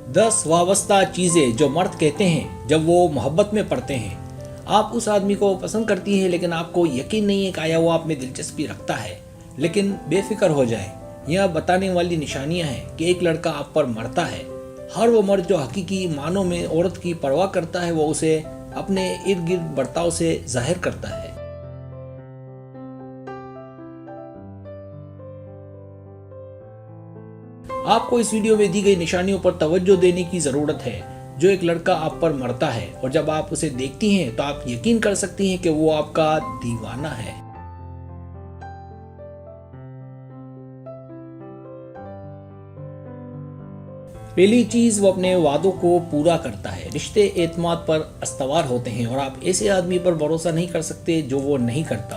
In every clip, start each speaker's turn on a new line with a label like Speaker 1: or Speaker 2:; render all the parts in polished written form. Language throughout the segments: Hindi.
Speaker 1: 10 वाबस्ता चीज़ें जो मर्द कहते हैं जब वो मोहब्बत में पड़ते हैं। आप उस आदमी को पसंद करती हैं लेकिन आपको यकीन नहीं है कि आया वो आप में दिलचस्पी रखता है। लेकिन बेफिक्र हो जाए, यह बताने वाली निशानियां हैं कि एक लड़का आप पर मरता है। हर वो मर्द जो हकीकी मानों में औरत की परवाह करता है वो उसे अपने इर्द गिर्द बर्ताव से जाहिर करता है। आपको इस वीडियो में दी गई निशानियों पर तवज्जो देने की जरूरत है जो एक लड़का आप पर मरता है, और जब आप उसे देखती हैं तो आप यकीन कर सकती हैं कि वो आपका दीवाना है। पहली चीज, वो अपने वादों को पूरा करता है। रिश्ते एतमाद पर अस्तवार होते हैं और आप ऐसे आदमी पर भरोसा नहीं कर सकते जो वो नहीं करता।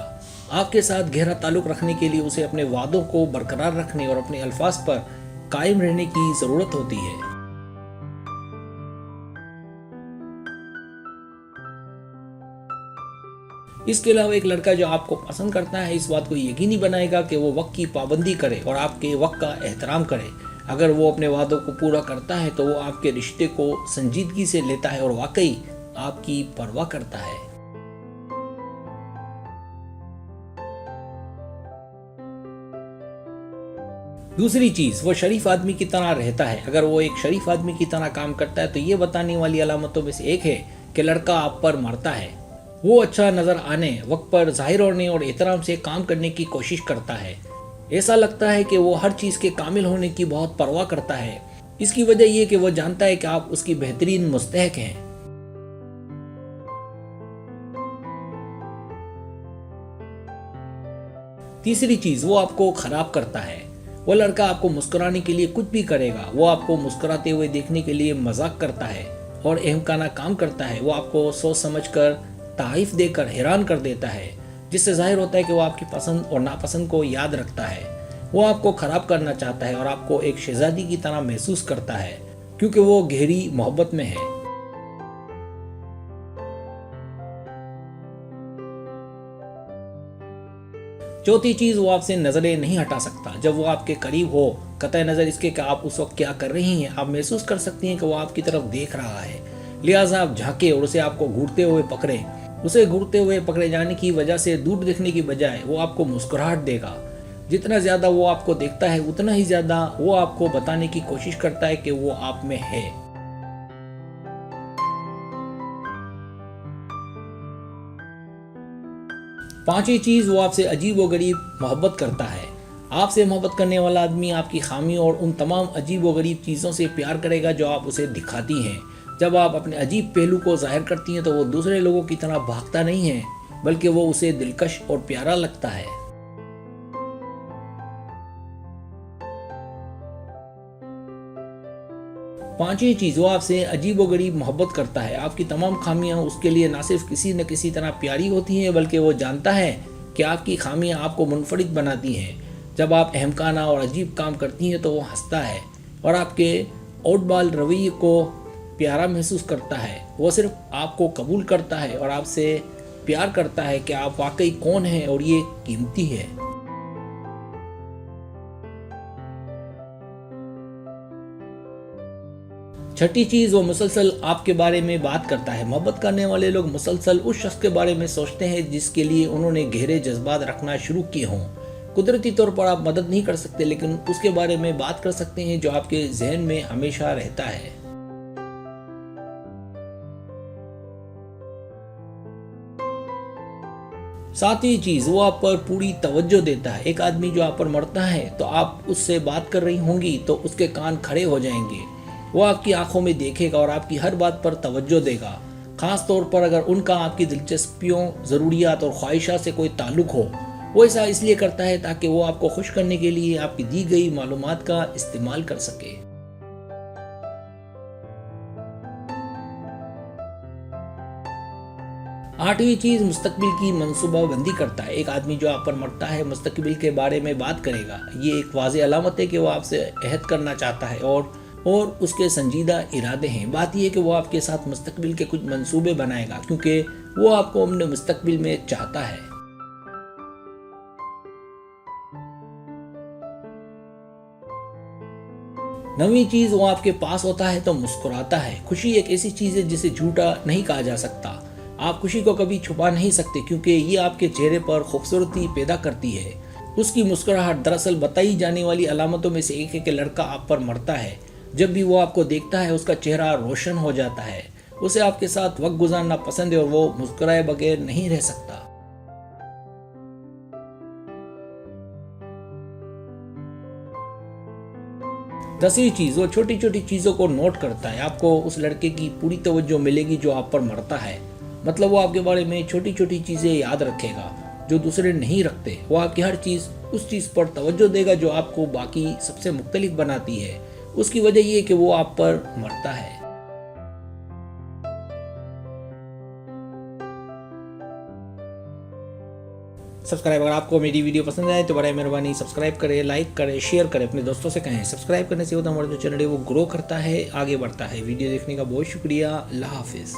Speaker 1: आपके साथ गहरा ताल्लुक रखने के लिए उसे अपने वादों को बरकरार रखने और अपने अल्फाज पर कायम रहने की जरूरत होती है। इसके अलावा एक लड़का जो आपको पसंद करता है इस बात को यकीनी बनाएगा कि वो वक्त की पाबंदी करे और आपके वक्त का एहतराम करे। अगर वो अपने वादों को पूरा करता है तो वो आपके रिश्ते को संजीदगी से लेता है और वाकई आपकी परवाह करता है। दूसरी चीज, वो शरीफ आदमी की तरह रहता है। अगर वो एक शरीफ आदमी की तरह काम करता है तो ये बताने वाली अलामतों में से एक है कि लड़का आप पर मरता है। वो अच्छा नजर आने, वक्त पर जाहिर होने और एहतराम से काम करने की कोशिश करता है। ऐसा लगता है कि वो हर चीज के कामिल होने की बहुत परवाह करता है। इसकी वजह यह कि वो जानता है कि आप उसकी बेहतरीन मुस्तहक हैं। तीसरी चीज, वो आपको खराब करता है। वो लड़का आपको मुस्कुराने के लिए कुछ भी करेगा। वो आपको मुस्कुराते हुए देखने के लिए मजाक करता है और अहमकाना काम करता है। वो आपको सोच समझकर तारीफ देकर हैरान कर देता है, जिससे जाहिर होता है कि वो आपकी पसंद और नापसंद को याद रखता है। वो आपको खराब करना चाहता है और आपको एक शहजादी की तरह महसूस करता है क्योंकि वो गहरी मोहब्बत में है। चौथी चीज, वो आपसे नजरें नहीं हटा सकता। जब वो आपके करीब हो, कतई नजर इसके कि आप उस वक्त क्या कर रही हैं, आप महसूस कर सकती हैं कि वो आपकी तरफ देख रहा है। लिहाजा आप झांके और उसे आपको घूरते हुए पकड़े। उसे घूरते हुए पकड़े जाने की वजह से दूर देखने की बजाय वो आपको मुस्कुराहट देगा। जितना ज्यादा वो आपको देखता है उतना ही ज्यादा वो आपको बताने की कोशिश करता है कि वो आप में है। पांचवी चीज, वो आपसे अजीब व गरीब मोहब्बत करता है। आपसे मोहब्बत करने वाला आदमी आपकी खामियों और उन तमाम अजीब व गरीब चीज़ों से प्यार करेगा जो आप उसे दिखाती हैं। जब आप अपने अजीब पहलू को जाहिर करती हैं तो वो दूसरे लोगों की तरह भागता नहीं है, बल्कि वो उसे दिलकश और प्यारा लगता है। पांचवी चीज, वो आपसे अजीब व गरीब मोहब्बत करता है। आपकी तमाम खामियां उसके लिए ना सिर्फ किसी न किसी तरह प्यारी होती हैं, बल्कि वो जानता है कि आपकी खामियां आपको मुनफरिद बनाती हैं। जब आप अहमकाना और अजीब काम करती हैं तो वो हंसता है और आपके ओटबाल रवैये को प्यारा महसूस करता है। वो सिर्फ आपको कबूल करता है और आपसे प्यार करता है कि आप वाकई कौन हैं और ये कीमती है। छठी चीज, वो मुसलसल आपके बारे में बात करता है। मोहब्बत करने वाले लोग मुसलसल उस शख्स के बारे में सोचते हैं जिसके लिए उन्होंने गहरे जज्बात रखना शुरू किए हों। कुदरती तौर पर आप मदद नहीं कर सकते, लेकिन उसके बारे में बात कर सकते हैं जो आपके जहन में हमेशा रहता है। सातवीं चीज, वो आप पर पूरी तवज्जो देता है। एक आदमी जो आप पर मरता है तो आप उससे बात कर रही होंगी तो उसके कान खड़े हो जाएंगे। वो आपकी आंखों में देखेगा और आपकी हर बात पर तवज्जो देगा, खास तौर पर अगर उनका आपकी दिलचस्पियों, ज़रूरियात और ख्वाहिशात से कोई ताल्लुक हो। वो ऐसा इसलिए करता है ताकि वो आपको खुश करने के लिए आपकी दी गई मालूमात का इस्तेमाल कर सके। आठवीं चीज, मुस्तकबिल की मंसूबाबंदी करता है। एक आदमी जो आप पर मरता है मुस्तकबिल के बारे में बात करेगा। ये एक वाज़ेह अलामत है कि वो आपसे अहद करना चाहता है और उसके संजीदा इरादे हैं। बात यह है कि वो आपके साथ मुस्तकबिल के कुछ मंसूबे बनाएगा क्योंकि वो आपको अपने मुस्तकबिल में चाहता है। नवी चीज वो आपके पास होता है तो मुस्कुराता है। खुशी एक ऐसी चीज है जिसे झूठा नहीं कहा जा सकता। आप खुशी को कभी छुपा नहीं सकते क्योंकि ये आपके चेहरे पर खूबसूरती पैदा करती है। उसकी मुस्कुराहट दरअसल बताई जाने वाली अलामतों में से एक है कि लड़का आप पर मरता है। जब भी वो आपको देखता है उसका चेहरा रोशन हो जाता है। उसे आपके साथ वक्त गुजारना पसंद है और वो मुस्कुराए बगैर नहीं रह सकता। 10वीं चीज, वो छोटी छोटी चीजों को नोट करता है। आपको उस लड़के की पूरी तवज्जो मिलेगी जो आप पर मरता है। मतलब वो आपके बारे में छोटी छोटी चीजें याद रखेगा जो दूसरे नहीं रखते। वो आपकी हर चीज उस चीज पर तवज्जो देगा जो आपको बाकी सबसे मुख्तलिफ बनाती है। उसकी वजह ये है कि वो आप पर मरता है। सब्सक्राइब, अगर आपको मेरी वीडियो पसंद आए तो बड़ी मेहरबानी सब्सक्राइब करें, लाइक करें, शेयर करें, अपने दोस्तों से कहें। सब्सक्राइब करने से होता है हमारा जो चैनल है वो ग्रो करता है, आगे बढ़ता है। वीडियो देखने का बहुत शुक्रिया। अल्लाह हाफिज़।